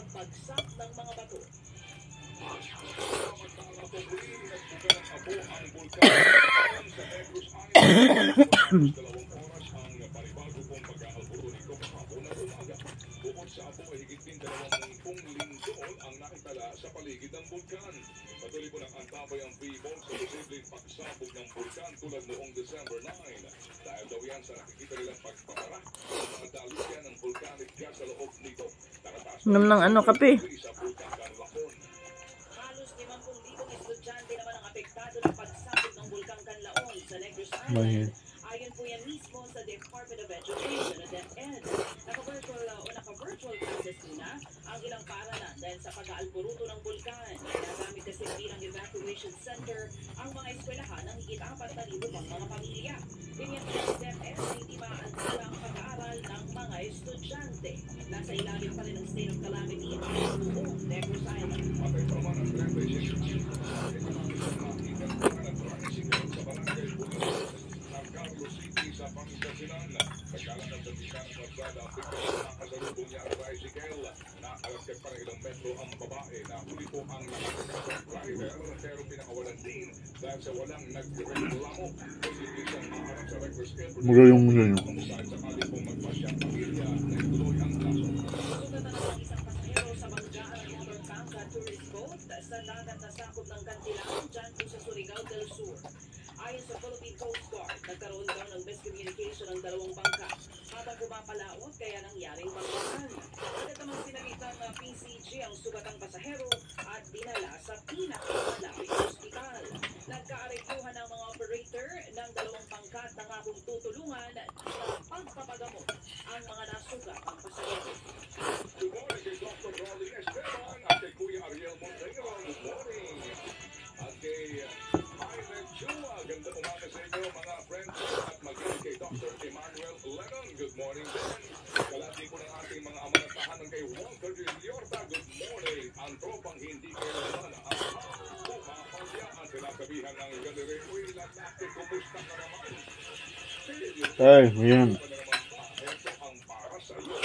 pagbagsak ng mga bato. Bukod sa abo ay higit din 20 lindol ang nakitala sa paligid ng bulkan. Patuloy po nag-antabay ang people sa posibleng pagsabog ng bulkan tulad noong December 9. Dahil daw yan sa nakikita nilang pagpapara ng mga daluyan ng volcanic gas sa loob nito. Inom ng ano, kape. Halos 50,000 estudyante naman ang apektado ng pagsabog ng bulkang Canlaon sa Negros Island. Ayon po yan mismo sa Department of Education at DepEd. Naka-virtual classes muna ang ilang paaralan dahil sa pag-aalboruto ng bulkan. Nagamit kasi bilang evacuation center ang mga eskwelahan ng higit 4,000 pang mga pamilya. Ganyan sa DepEd, hindi maaantala ang pag-aaral ng mga estudyante. Nasa ilalim pa rin ang state of calamity ang buong Negros Island. Sa Pangasinan, nagkalakan sa Bisan at Marsada ang picture ng nakasalubong niya ang tricycle. Nakalagkit pa ng ilang metro ang babae na huli po ang nakakasang driver pero pinakawalan din dahil sa walang nagreklamo. Posibleng siyang maharap sa records airport. Mula yung kung saan sakali pong magpasyang pamilya na ituloy ang kaso. Sugatan ng isang pasahero sa banggaan ng motor tanka tourist boat sa dagat na sakop ng Cantilao dyan po sa Surigao del Sur. Ayon sa Philippine Coast Guard, nagkaroon daw ng miscommunication ng dalawang bangka habang pumapalaot kaya nangyaring banggaan. Agad namang pinalitan ng PCG ang sugatang pasahero at dinala sa pinakamalapit hospital. Nagkaarekyuhan ng mga operator ng dalawang pangkat na nga kung tutulungan sa pagpapagamot ang mga nasugatang pasahero. Good morning kay Dr. Rolly Esteban at kay Kuya Ariel Montenegro. Good morning. At kay ganda umaga sa inyo mga friends at maging kay Dr. Emmanuel Lennon. Good morning din. Kalati po ng ating mga amanatahanan kay Walter de Liorta. Good morning. Ang tropang hindi kailanman ang pumapangya at sinasabihan ng galere. Uy, lalaki, kumusta ka naman? Ay, yan. Ito ang para sa iyo.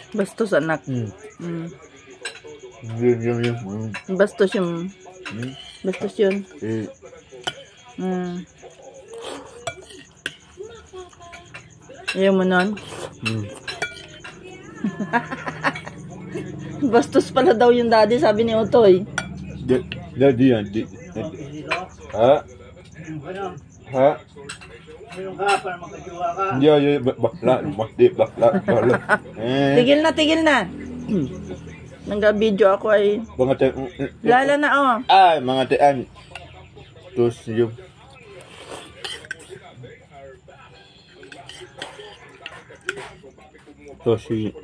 Bastos, anak. Yun. Bastos yung... Bastos yun. Ayaw mo nun? Bastos pala daw yung daddy, sabi ni Otoy. Daddy yan. Ha? Ha? Mayroon ka para magkajuwa ka. Hindi, bakla. Tigil na. Nag-video ako ay... Mga te... Lala na, oh. Ay, mga tean. Terus yung... Terus yung...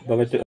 Bakit